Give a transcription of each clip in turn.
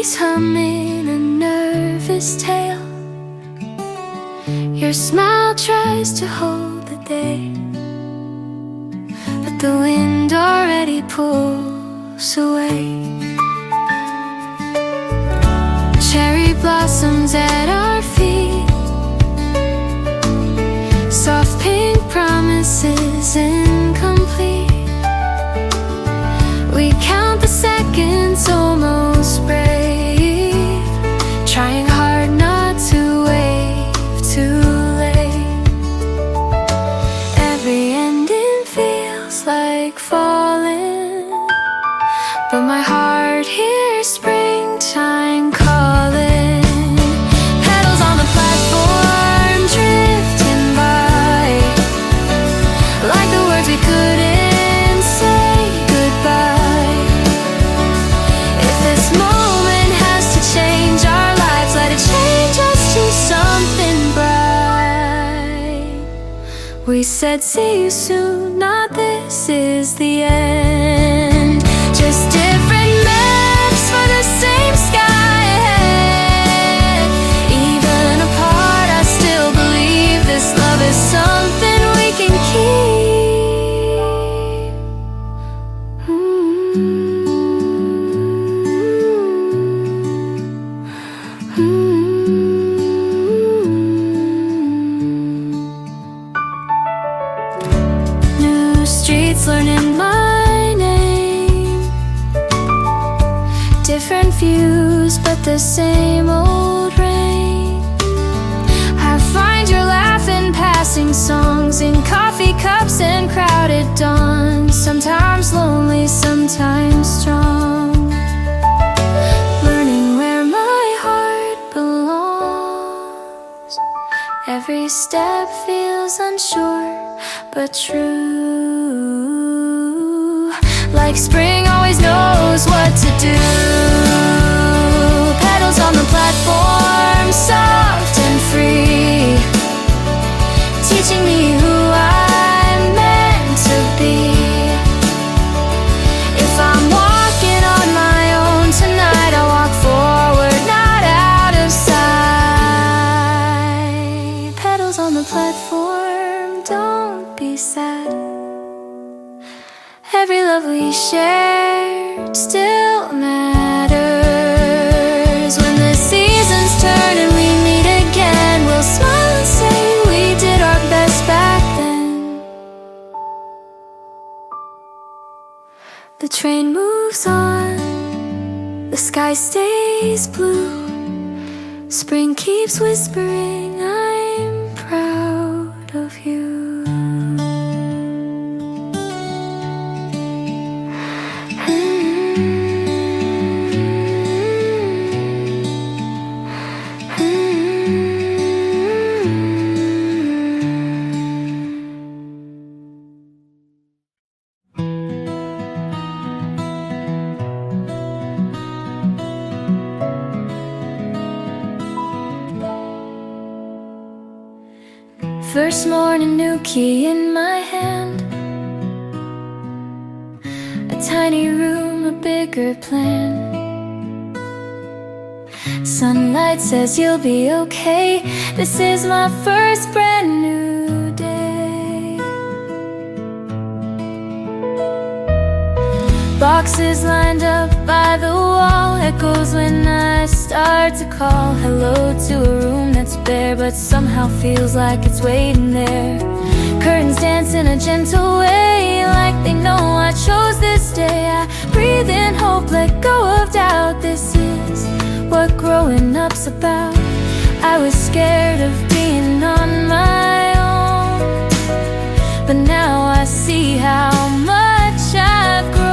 bees humming a nervous tale. Your smile tries to hold the day, but the wind already pulls away. Cherry blossoms at our feet, soft pink promises incomplete. We count the seconds, almost brave, trying hard not to wave too late. Every ending feels like falling, but my heart hears springtime calling. Petals on the platform drifting by, like the words we couldn't say goodbye. If this moment has to change our lives, let it change us to something bright. We said see you soon, not this is the end. Just different maps for the same sky ahead. Even apart, I still believe this love is something we can keep. New streets learning my name, different views but the same old rain. I find your laugh in passing songs, in coffee cups and crowded dawns. Sometimes lonely, sometimes strong, learning where my heart belongs. Every step feels unsure but true, like spring always knows what to do. Petals on the platform, soft and free, teaching me who I'm meant to be. If I'm walking on my own tonight, I'll walk forward, not out of sight. Petals on the platform, don't be sad. Every love we shared still matters. When the seasons turn and we meet again, we'll smile and say we did our best back then. The train moves on, the sky stays blue. Spring keeps whispering, I'm proud of you. First morning, new key in my hand, a tiny room, a bigger plan. Sunlight says you'll be okay. This is my first brand new day. Boxes lined up by the wall, echoes when I start to call hello to a room that's bare but somehow feels like it's waiting there. Curtains dance in a gentle way, like they know I chose this day. I breathe in hope, let go of doubt. This is what growing up's about. I was scared of being on my own, but now I see how much I've grown.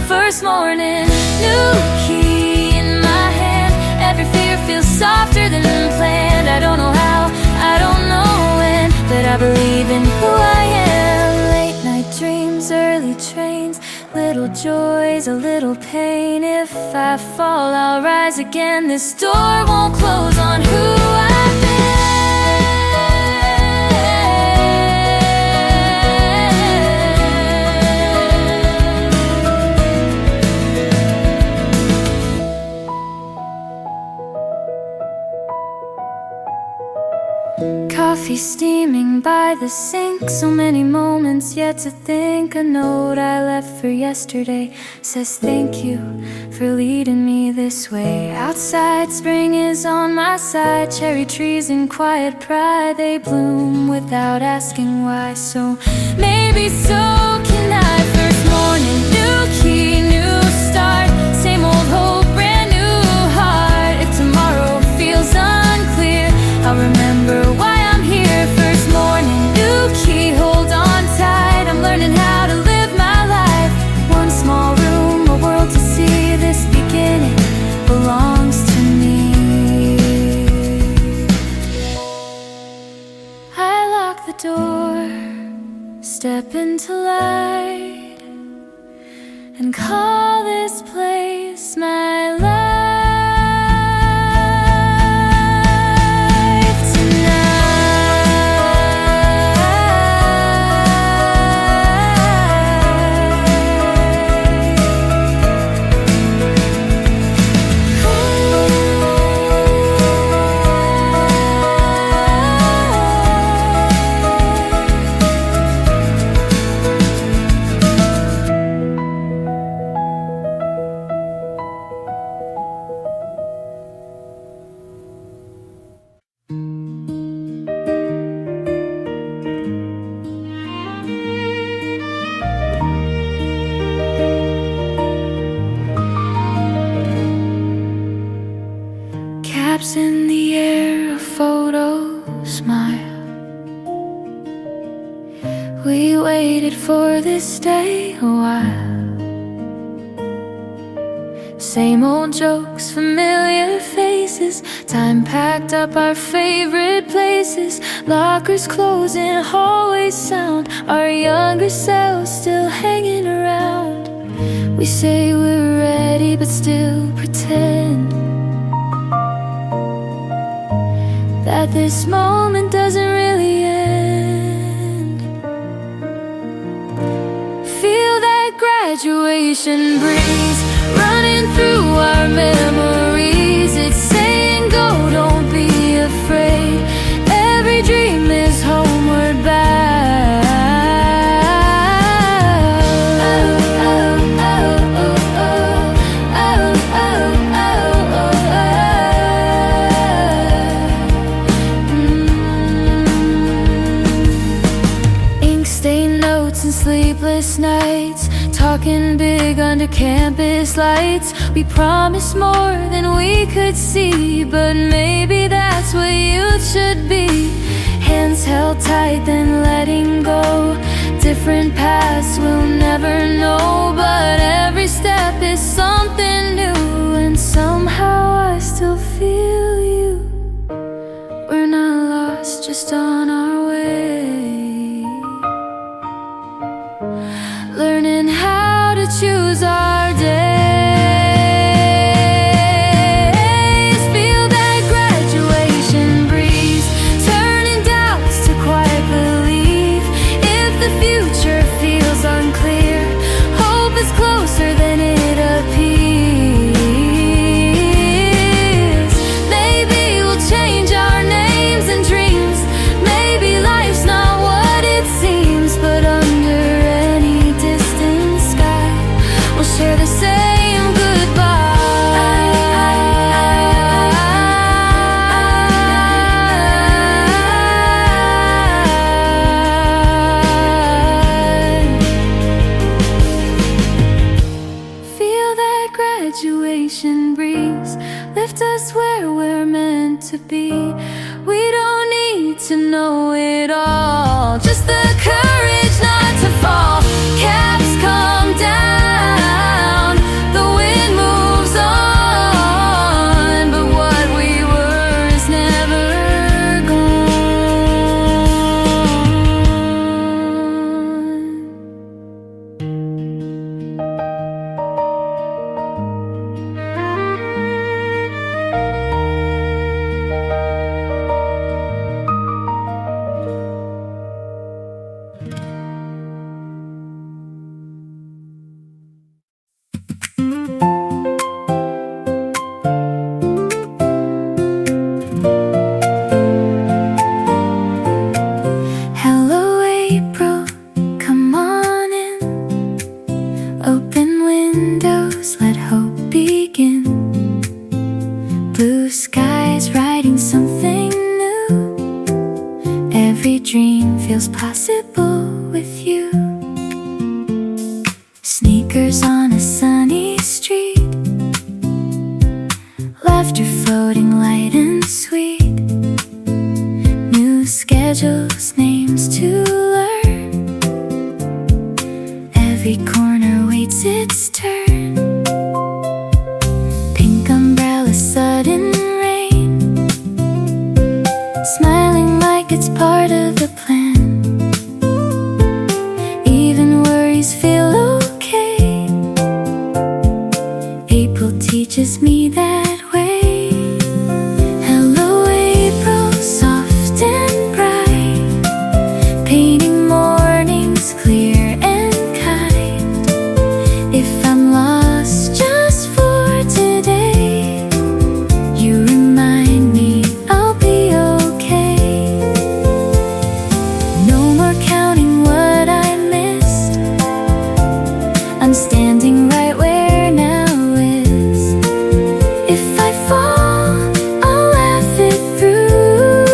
First morning, new key in my hand. Every fear feels softer than planned. I don't know how, I don't know when, but I believe in who I am. Late night dreams, early trains, little joys, a little pain. If I fall, I'll rise again. This door won't close on who I've been. steaming by the sink. So many moments yet to think. A note I left for yesterday says thank you for leading me this way. Outside, spring is on my side. Cherry trees in quiet pride, they bloom without asking why. So maybe so can I. First morning, new key, new start. Same old hope, brand new heart. If tomorrow feels unclear, I'll remember why I'm here. First morning, new key, hold on tight. I'm learning how to live my life. One small room, a world to see. This beginning belongs to me. I lock the door, step into light, and call this place my life. Caps in the air, a photo smile. We waited for this day a while. Same old jokes, familiar faces. Time packed up our favorite places. Lockers closing, hallways sound. Our younger selves still hanging around. We say we're ready but still pretend that this moment doesn't really end. Feel that graduation breeze running through our memories. It's saying go, don't be afraid. Every dream is homeward bound. Sleepless nights, talking big under campus lights. We promised more than we could see, but maybe that's what youth should be. Hands held tight, then letting go. Different paths we'll never know, but every step is something new. And somehow I still feel you. We're not lost, just on our way. Learning how to choose our days. Feel that graduation breeze turning doubts to quiet belief. If the future feels unclear, hope is closer than it appears. Maybe we'll change our names and dreams. Maybe invisible with you. Sneakers on a sunny street, laughter floating light and sweet. New schedules, names to learn. Every corner waits its turn. Pink umbrella, sudden rain, smiling like it's part of the plan. Even worries feel okay. April teaches me that way. Hello April, soft and bright, painting mornings clear and kind. If I'm lost just for today, you remind me I'll be okay. No more counting what I missed. I'm standing right where now is. If I fall, I'll laugh it through.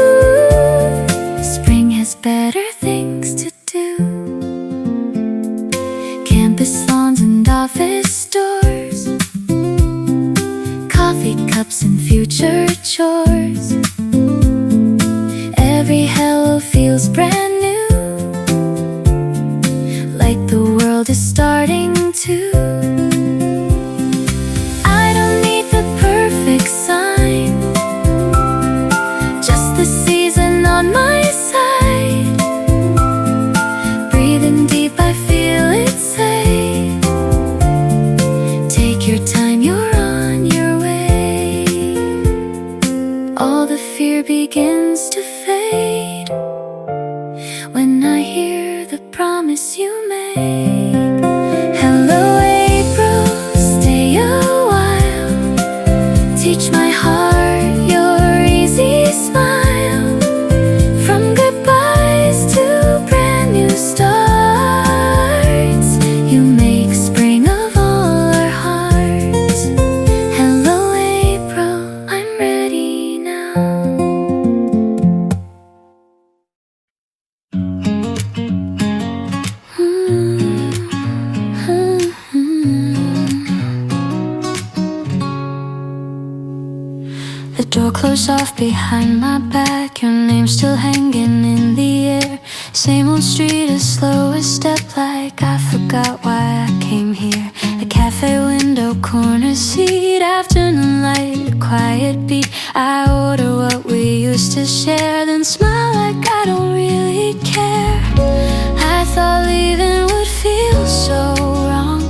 Spring has better things to do. Campus lawns and office doors, coffee cups and future chores. Every hello feels brand new, like the world is starting to. I don't need the perfect sign, just the season on my side. Breathing deep, I feel it say, take your time, you're on your way. All the fear begins to fade when I hear the promise you made. Hello April, stay a while, teach my heart your easy smile. From goodbyes to brand new starts, you make spring of all our hearts. Hello April, I'm ready now. The door closed off behind my back, your name still hanging in the air. Same old street, a slower step, like I forgot why I came here. A cafe window, corner seat, afternoon light, a quiet beat. I order what we used to share, then smile like I don't really care. I thought leaving would feel so wrong,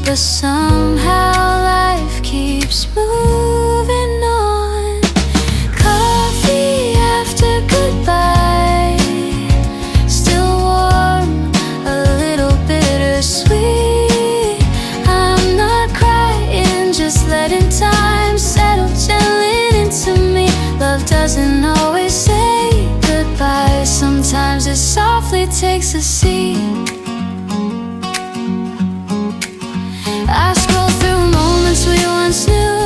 but somehow life keeps moving on. Coffee after goodbye, still warm, a little bittersweet. I'm not crying, just letting time settle gently into me. Love doesn't always say goodbye, sometimes it softly takes a seat. I scroll through moments we once knew,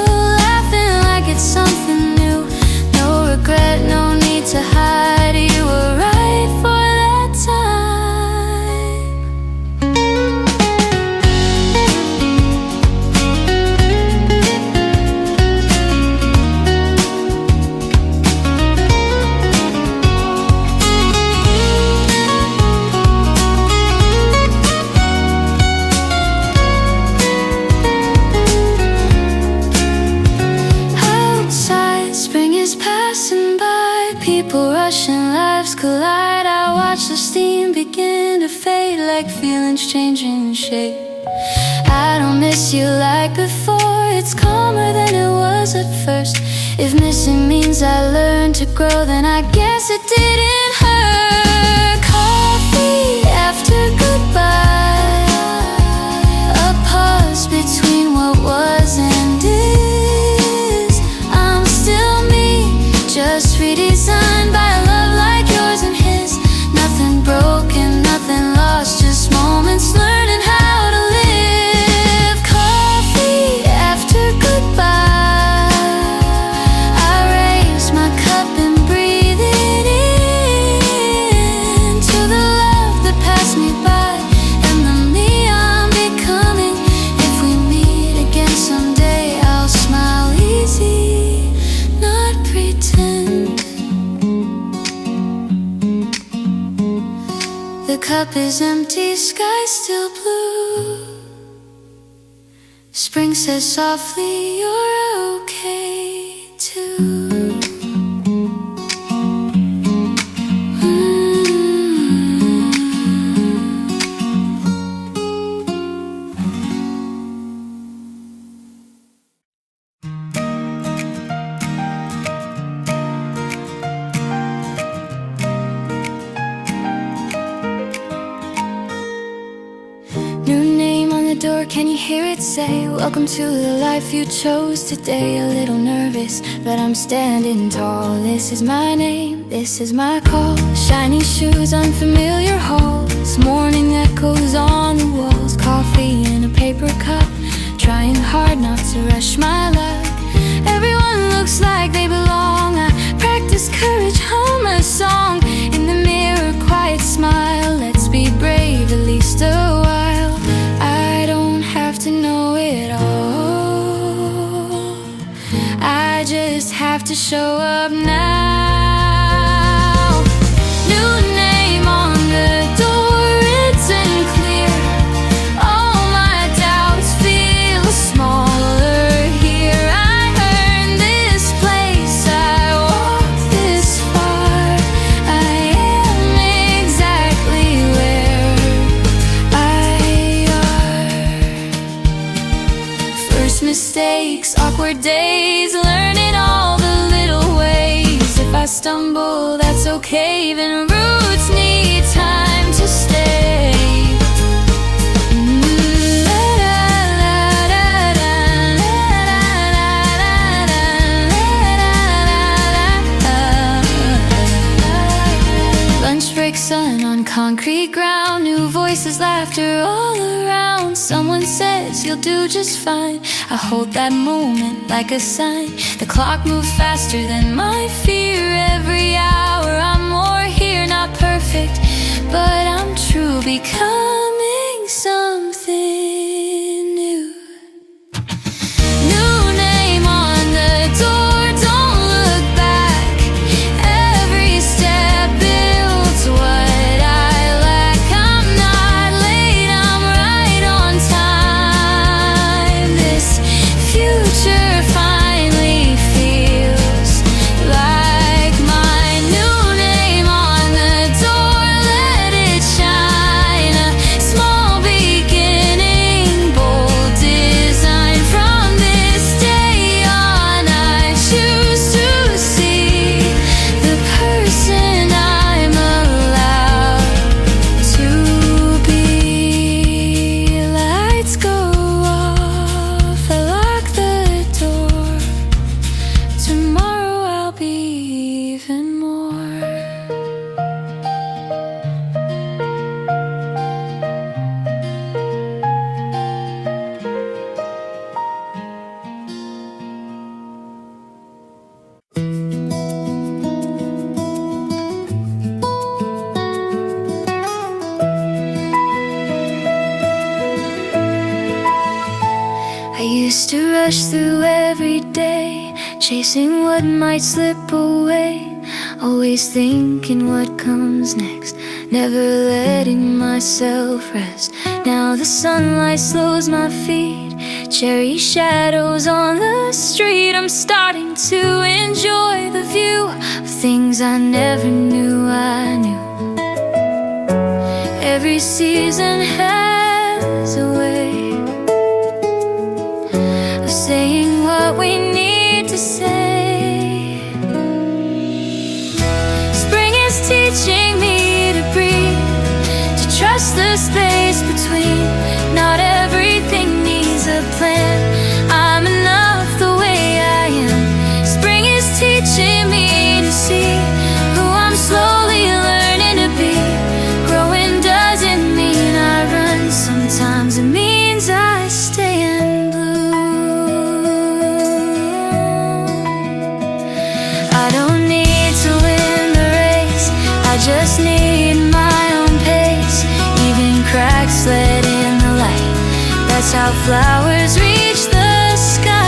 laughing like it's something new. No regret, no need to hide, you were right for that time. Outside, spring is passing by, people rushing, lives collide. I watch the steam begin to fade, like feelings changing shape. I don't miss you like before, it's calmer than it was at first. If missing means I learned to grow, then I guess it didn't hurt. Coffee after goodbye, a pause between what was and is. I'm still me, just redesigned by a love like yours and his. Nothing broken, nothing lost, just moments learning how to live. Coffee after goodbye, I raise my cup and breathe it in. cup is empty, sky still blue. Spring says softly, you're okay too. New name on the door, can you hear it say, welcome to the life you chose today. A little nervous, but I'm standing tall. This is my name, this is my call. Shiny shoes, unfamiliar halls. Morning echoes on the walls. Coffee in a paper cup, trying hard not to rush my luck. Everyone looks like they belong. I practice courage, hum a song. In the mirror, quiet smile. Let's be brave, at least a while. I don't have to know it all. I just have to show up now. New name on the door, written clear. All my doubts feel smaller here. I earned this place, I walked this far. I am exactly where I are. First mistakes, awkward days, learning all the little ways. If I stumble, that's okay, even roots need time to stay. Lunch break, sun on concrete ground. New voices, laughter all around. Someone says you'll do just fine. I hold that moment like a sign. The clock moves faster than my fear. Every hour I'm more here. Not perfect, but I'm true. Becoming something new. New name on the door, don't look back. Every step builds what I lack. I'm not late, I'm right on time. This future finally feels like my new name on the door. Let it shine. A small beginning, bold design. From this day on, I choose to see the person I'm allowed to be. Lights go off, I lock the door. Tomorrow I'll be even more. I used to rush through every day, chasing what might slip away. Always thinking what comes next, never letting myself rest. Now the sunlight slows my feet, cherry shadows on the street. I'm starting to enjoy the view of things I never knew I knew. Every season has a way of saying what we need to say. Spring is teaching me to breathe, to trust the space between. Not everything needs a plan. I'm enough the way I am. Spring is teaching me to see who I'm slowly learning to be. Growing doesn't mean I run. Sometimes it means I stay and bloom. I don't need to win the race, I just need my own pace. Even cracks let in the light, that's how flowers reach the sky.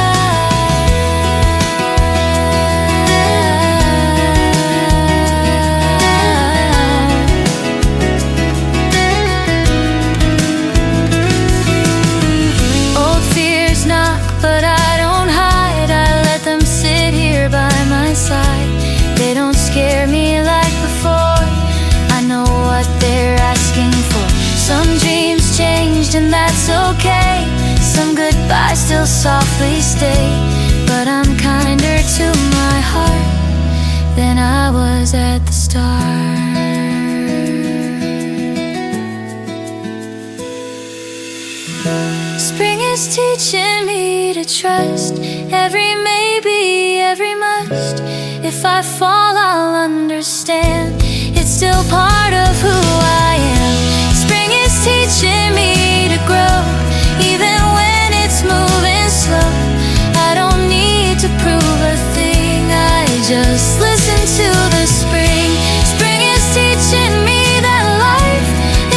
changed and that's okay. Some goodbyes still softly stay, but I'm kinder to my heart than I was at the start. Spring is teaching me to trust every maybe, every must. If I fall, I'll understand. It's still part of who I am. Spring is teaching me to grow, even when it's moving slow. I don't need to prove a thing, I just listen to the spring. Spring is teaching me that life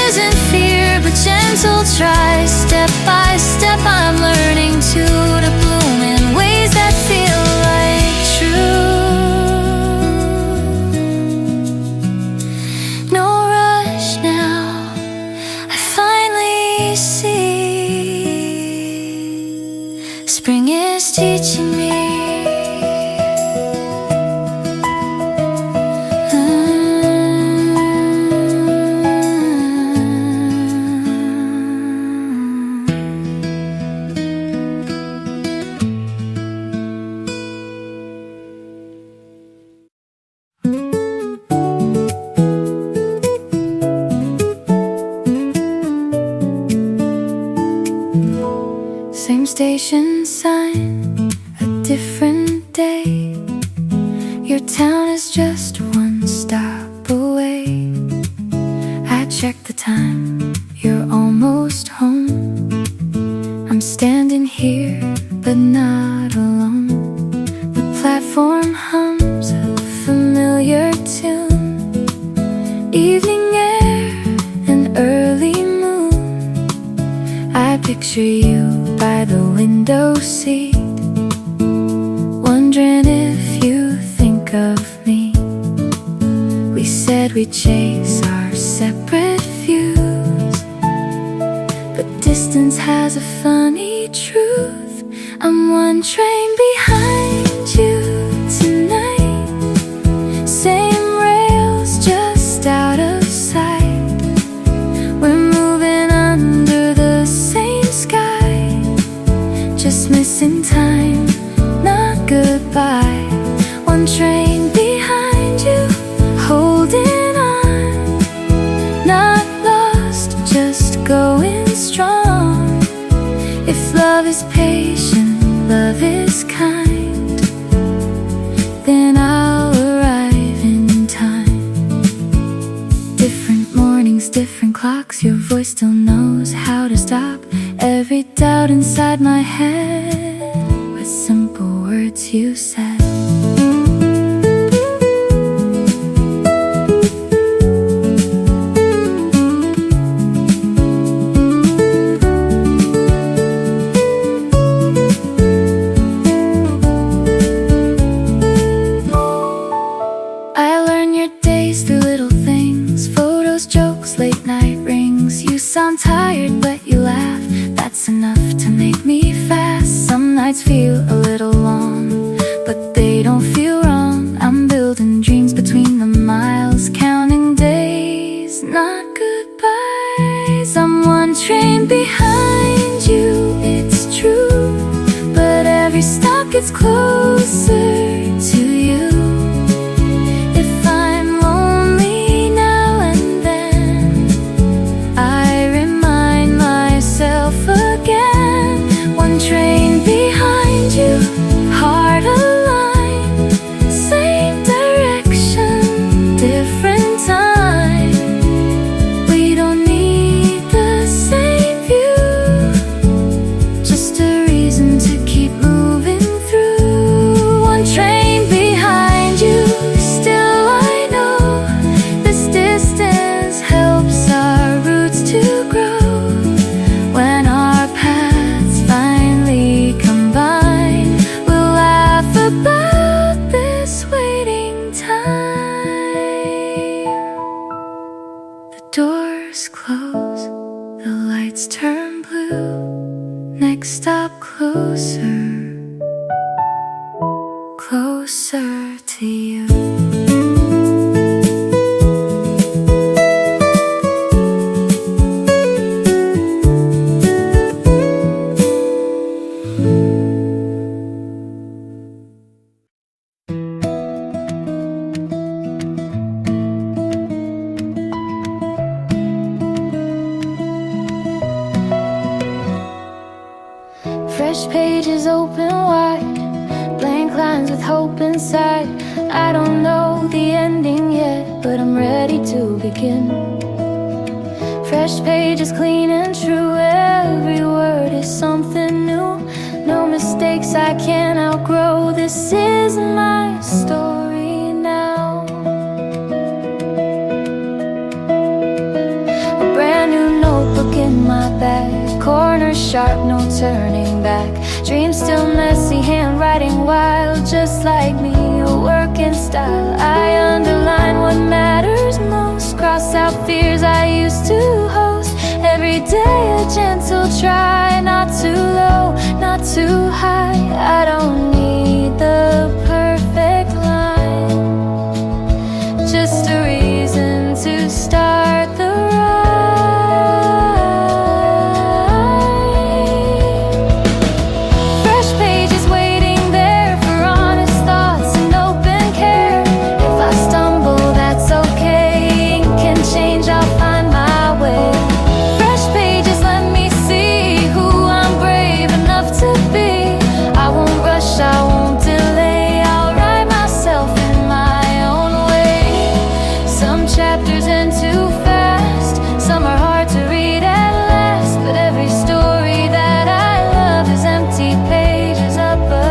isn't fear but gentle try. Step by step I'm learning to bloom in ways that feel like true. No rush now, I finally see spring is teaching me. Same station sign, a different day. Your town is just one stop away. I check the time, you're almost home. I'm standing here, but not alone. The platform hums a familiar tune. Evening air and early moon. I picture you by the window seat, wondering if you think of me. We said we'd chase our separate views, but distance has a funny truth. I'm one train behind you tonight, same rails just out of sight. We're moving under the same sky, just missing time, not goodbye. One train behind you, holding on, not lost, just going strong. If love is patient, love is kind, then I'll arrive in time. Different mornings, different clocks, your voice still knows how to stop every doubt inside my head with simple words you said. I learn your days through little things, photos, jokes, late night rings. You sound tired but you laugh, that's enough to make me fast. Some nights feel a little long, but they don't feel wrong. I'm building dreams between the miles, counting days, not goodbyes. I'm one train behind you, it's true, but every stop gets closer to you. If I'm lonely now and then, I remind myself again. One train behind you, heart aligned, same direction, different time. We don't need the same view, just a reason to keep moving through. Fresh pages open wide, blank lines with hope inside. I don't know the ending yet, but I'm ready to begin. Fresh pages clean and true, every word is something new. No mistakes I can't outgrow, this is my story now. A brand new notebook in my bag, corners sharp, no turning back. Dreams still messy, handwriting wild, just like me, a work in style. I underline what matters most, cross out fears I used to host. Every day a gentle try, not too low, not too high. I don't need the perfect line, just a reason to start the ride. Fresh pages waiting there for honest thoughts and open care. If I stumble, that's okay, ink can change, I'll find my way. Fresh pages let me see who I'm brave enough to be. I won't rush, I won't delay, I'll write myself in my own way. Some chapters end too fast, some are hard to read at last, but every story that I love is empty pages up above.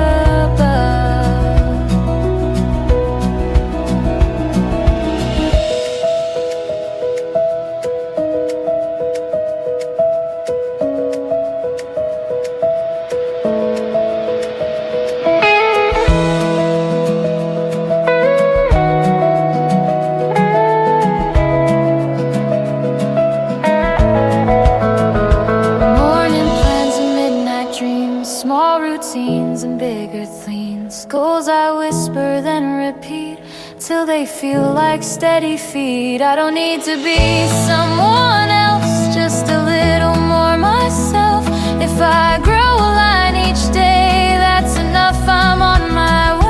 Morning plans and midnight dreams, small routines and bigger themes. Goals I whisper then repeat till they feel like steady feet. I don't need to be someone else, just a little more myself. If I grow a line each day, that's enough, I'm on my way.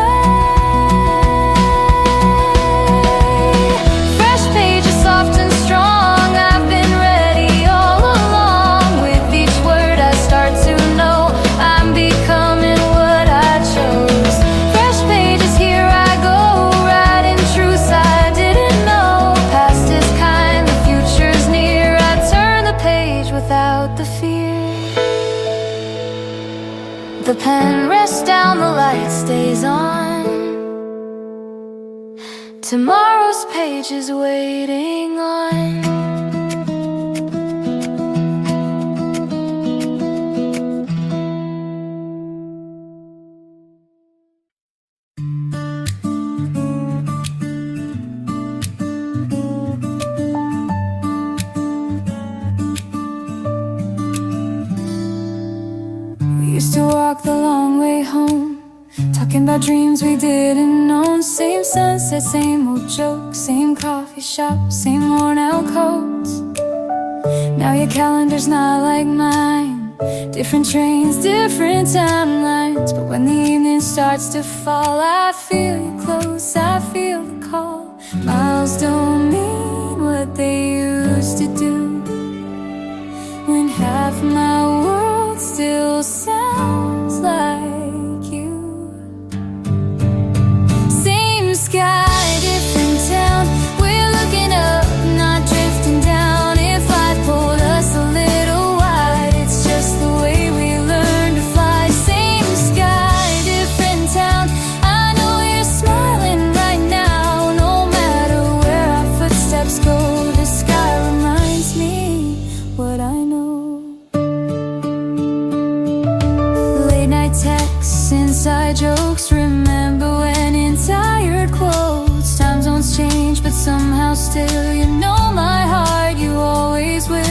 Fresh pages, soft and strong, I've been ready all along. With each word I start to know, I'm becoming what I chose. Fresh pages, here I go, writing truths I didn't know. Past is kind, the future's near, I turn the page without the fear. The pen rests down, the light stays on. Tomorrow's page is waiting on. We used to walk the long way home, talking about dreams we didn't know. Same sunset, same old jokes, same coffee shop, same worn out coats. Now your calendar's not like mine, different trains, different timelines. But when the evening starts to fall, I feel you close, I feel the call. Miles don't mean what they used to do, when half my world still sounds like you. Same sky, different town, we're looking up, not drifting down. If life pulled us a little wide, it's just the way we learn to fly. Same sky, different town, I know you're smiling right now. No matter where our footsteps go, the sky reminds me what I know. Late night texts, inside jokes, remember when in tired quotes. Time zones change, but somehow still you know my heart, you always will.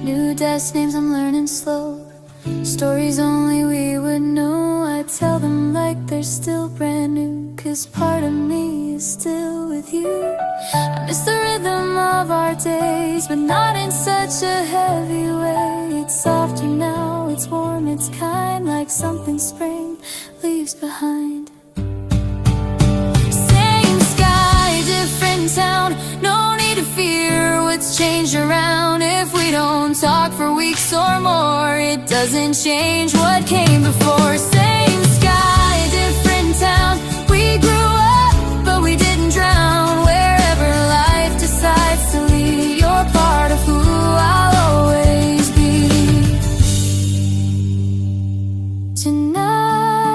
New desk names I'm learning slow, stories only we would know. I tell them like they're still brand new. 'cause part of me is still with you. I miss the rhythm of our days, but not in such a heavy way. It's softer now, it's warm, it's kind, like something spring leaves behind. Same sky, different town, no need to fear what's changed around. If we don't talk for weeks or more, it doesn't change what came before. Same sky, different town, we grew up but we didn't drown. Wherever life decides to lead, you're part of who I'll always be. Tonight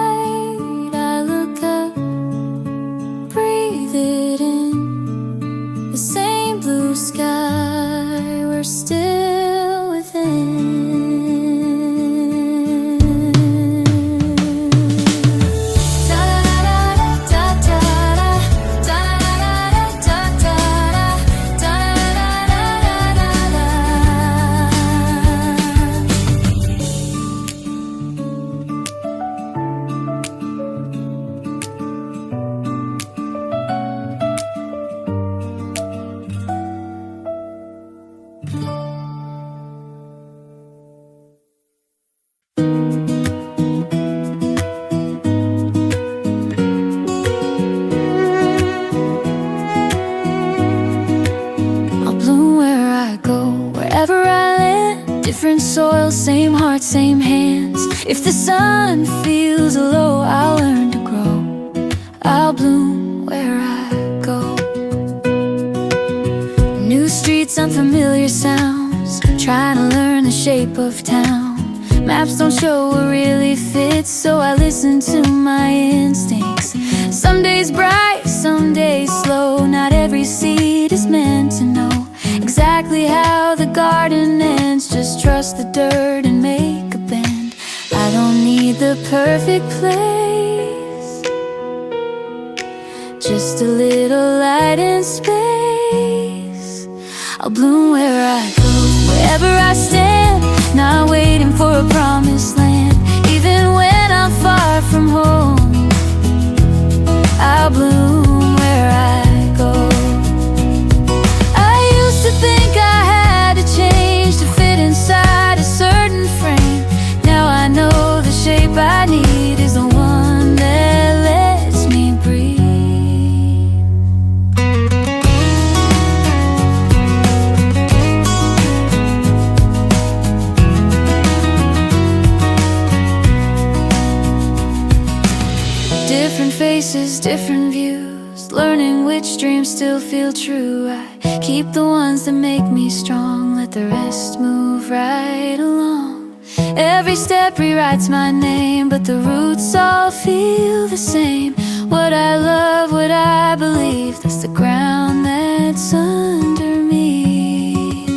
I look up, breathe it in, the same blue sky, we're still within. Different soil, same heart, same hands. If the sun feels low, I'll learn to grow. I'll bloom where I go. New streets, unfamiliar sounds, trying to learn the shape of town. Maps don't show what really fits, so I listen to my instincts. Some days bright, some days slow. Not every seed is meant to know exactly how the garden ends. Just trust the dirt and make a bend. I don't need the perfect place, just a little light and space. I'll bloom where I go, wherever I stand, not waiting for a promised land. Even when I'm far from home, I'll bloom where I go. To think I had to change to fit inside a certain frame. Now I know the shape I need is the one that lets me breathe. Different faces, different views, learning which dreams still feel true. I keep the ones that make me strong, let the rest move right along. Every step rewrites my name, but the roots all feel the same. What I love, what I believe, that's the ground that's under me.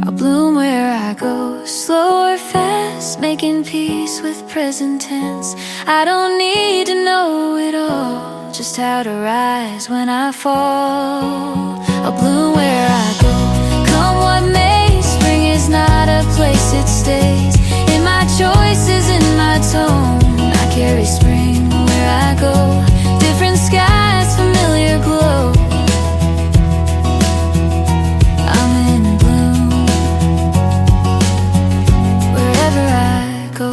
I'll bloom where I go, slow or fast, making peace with present tense. I don't need to know it all, just how to rise when I fall. I'll bloom where I go, come what may. Spring is not a place, it stays in my choices, in my tone. I carry spring where I go, different skies, familiar glow. I'm in bloom wherever I go.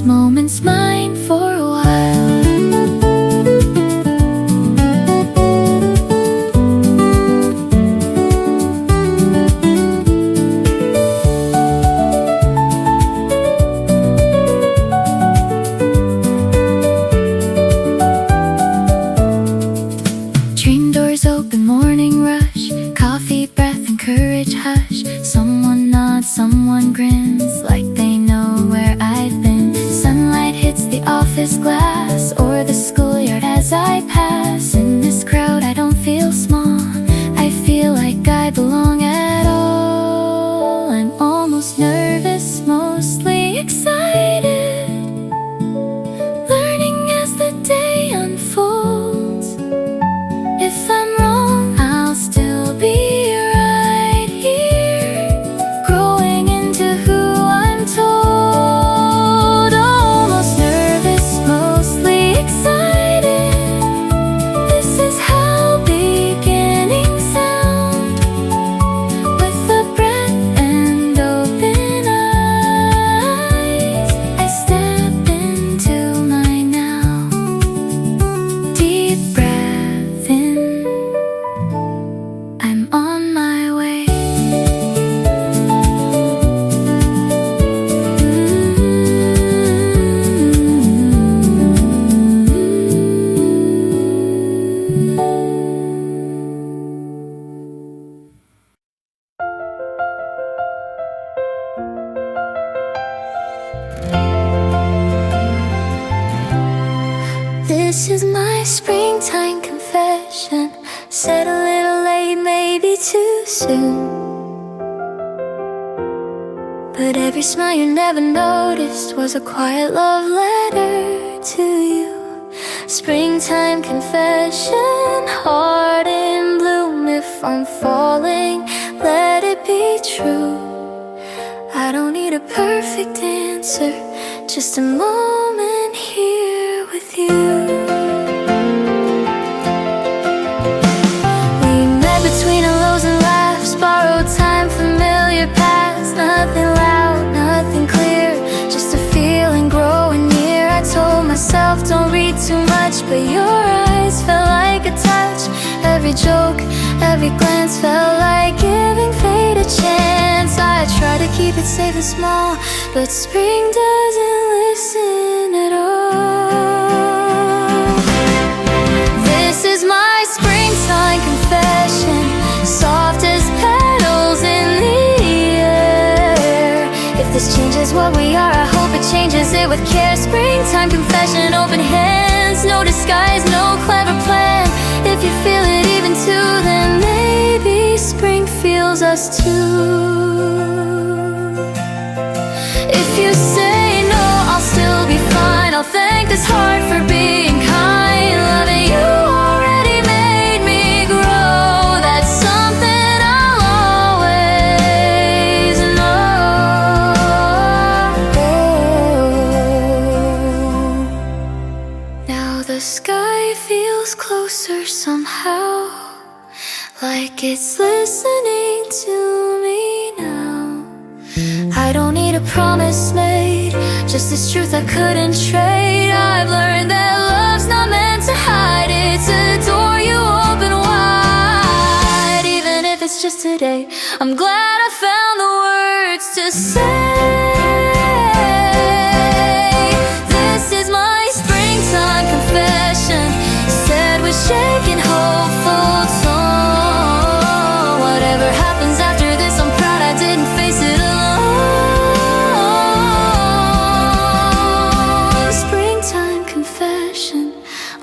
this moment's mine for a while. Dream doors open, morning rush, coffee breath and courage hush. Someone nods, someone grins, like they know where I've been. Sunlight hits the office glass or the schoolyard as I pass. In this crowd I don't feel small, I feel like I belong at all. I'm almost nervous, mostly excited, learning as the day unfolds. If I'm wrong, I'll still be right here, growing into who I'm told. Almost nervous, mostly excited. This is how beginnings sound. With a breath and open eyes, I step into my now. Deep breath in, I'm on my way. This is my springtime confession. Said a little late, maybe too soon. But every smile you never noticed was a quiet love letter to you. Springtime confession, heart in bloom. If I'm falling, let it be true. I don't need a perfect answer, just a moment here with you. We met between our lows and laughs, borrowed time, familiar paths. Nothing loud, nothing clear, just a feeling growing near. I told myself don't read too much, but your eyes felt like a touch. Every joke, every glance felt like giving fate a chance. I try to keep it safe and small, but spring doesn't listen at all. This is my springtime confession, soft as petals in the air. If this changes what we are, I hope it changes it with care. Springtime confession, open hands, no disguise, no clever plan. If you feel it even too, then maybe spring feels us too. If you say no, I'll still be fine. I'll thank this heart for being kind. Loving you already made me grow. That's something I'll always know. Now the sky feels closer somehow, like it's listening to me now. I don't need a promise made, just this truth I couldn't trade. I've learned that love's not meant to hide, it's a door you open wide. Even if it's just today, I'm glad I found the words to say. This is my springtime confession, said with shaking hopeful tone. Whatever happens after this, I'm proud I didn't face it alone. Springtime confession,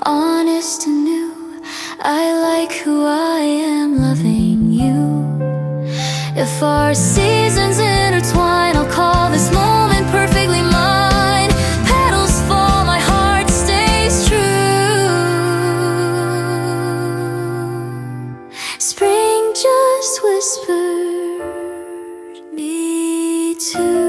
honest and new. I like who I am, loving you. If our seasons intertwine, I'll call this moment perfectly mine. Petals fall, my heart stays true. Spring just whispered me too.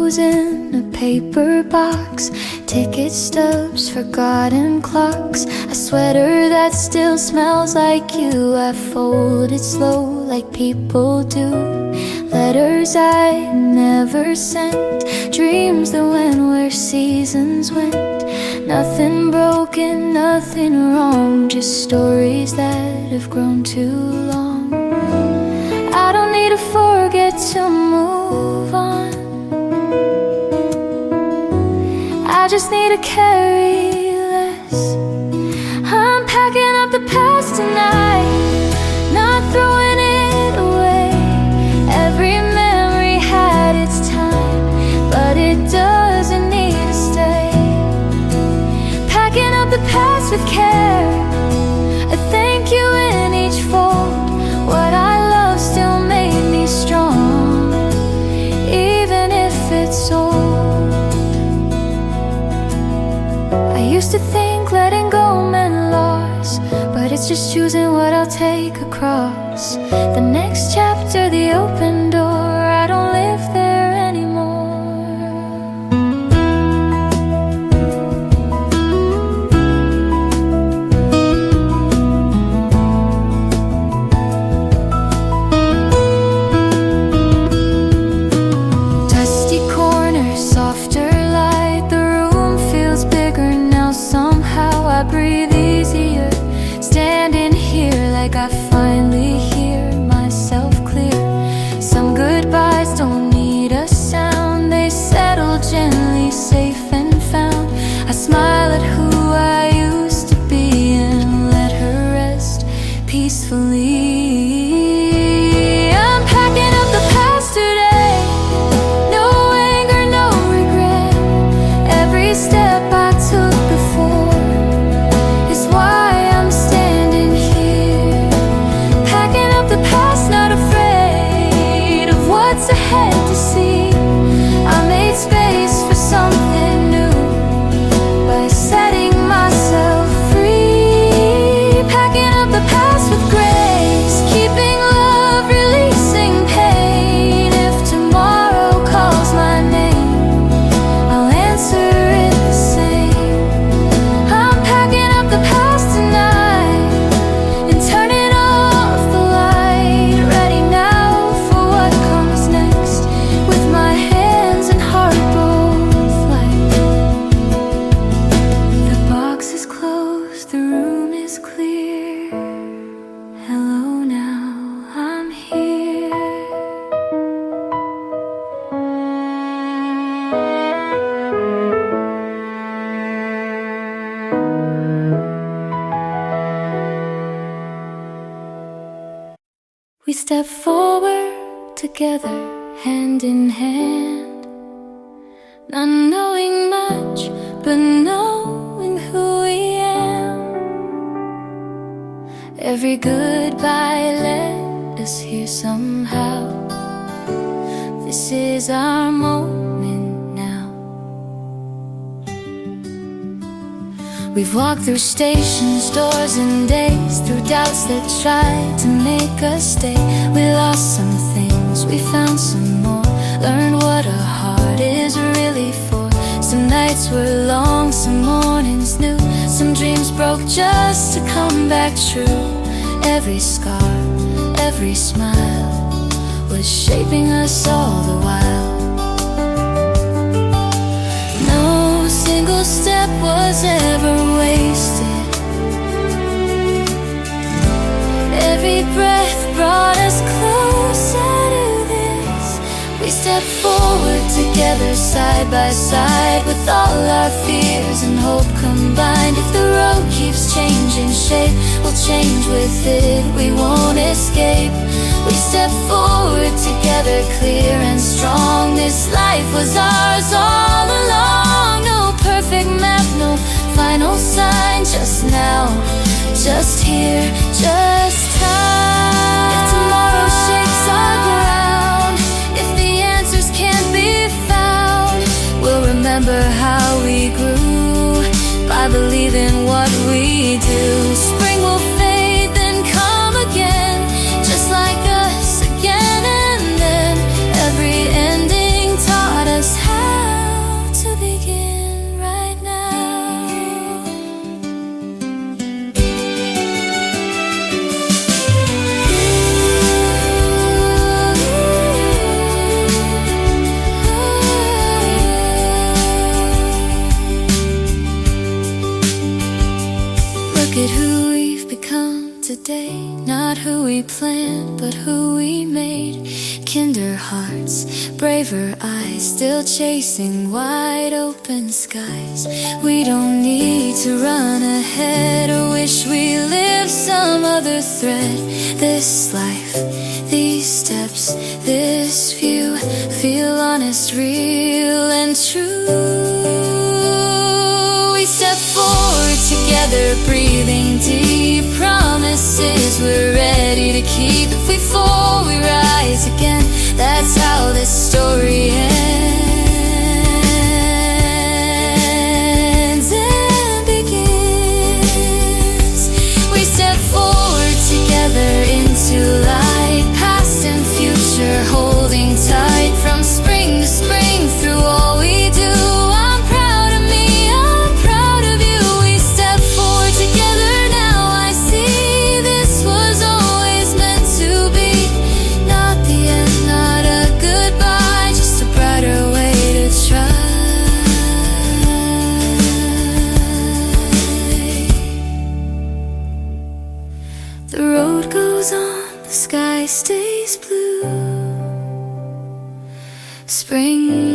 clothes in a paper box, ticket stubs, forgotten clocks, a sweater that still smells like you. I fold it slow like people do, letters I never sent, dreams that went where seasons went. Nothing broken, nothing wrong, just stories that have grown too long. I don't need to forget to move on, I just need to carry less. I'm packing up the past tonight, not throwing it away. Every memory had its time, but it doesn't need to stay. Packing up the past with care, a thank you in each fold. What I love still made me strong, even if it's old. I used to think letting go meant loss, but it's just choosing what I'll take across. The next chapter, the open door, I don't live there anymore. Dusty corner, softer light, the room feels bigger now somehow. I breathe easier, standing here like I finally hear myself clear. Some goodbyes don't need a sound, they settle gently, safe and found. I smile at who I used to be and let her rest peacefully. I'm packing up the past today, no anger, no regret. Every step I took before is why I'm standing here. Packing up the past, not afraid of what's ahead to see. I made space for something new by setting myself free. Packing up the past with grace, keeping love, releasing pain. If tomorrow calls my name, I'll answer it the same. I'm packing up the past tonight and turning off the light, ready now for what comes next, with my hands and heart both light. The box is closed, the room is clear. Hello now, I'm here. We step forward together, hand in hand, not knowing much, but knowing who we am. Every goodbye led us here somehow. This is our moment now. We've walked through stations, doors and days, through doubts that tried to make us stay. We lost some things, we found some more, learned what a heart is really for. Some nights were long, some mornings new, some dreams broke just to come back true. Every scar, every smile was shaping us all the while. No single step was ever wasted, every breath brought us closer to this. We step forward together, side by side, with all our fears and hope combined. If the road keeps changing shape, we'll change with it, we won't escape. We step forward together, clear and strong. This life was ours all along. No perfect map, no final sign, just now, just here, just time. If tomorrow shakes our ground, if the answers can't be found, we'll remember how we grew by believing what we do. Spring will fade, then come again, just like us again. And then every ending taught us how Look at who we've become today. Not who we planned, but who we made. Kinder hearts, braver eyes, still chasing wide open skies. We don't need to run ahead or wish we lived some other thread. This life, these steps, this view, feel honest, real and true. We step forward together, breathing deep. Promises we're ready to keep. If we fall, we rise again. That's how this story ends and begins. We step forward together into light, past and future holding tight. From spring to spring, through all we do, I'm proud of me, I'm proud of you. We step forward together now. I see this was always meant to be. Not the end, not a goodbye, just a brighter way to try. The road goes on, the sky stays blue. Spring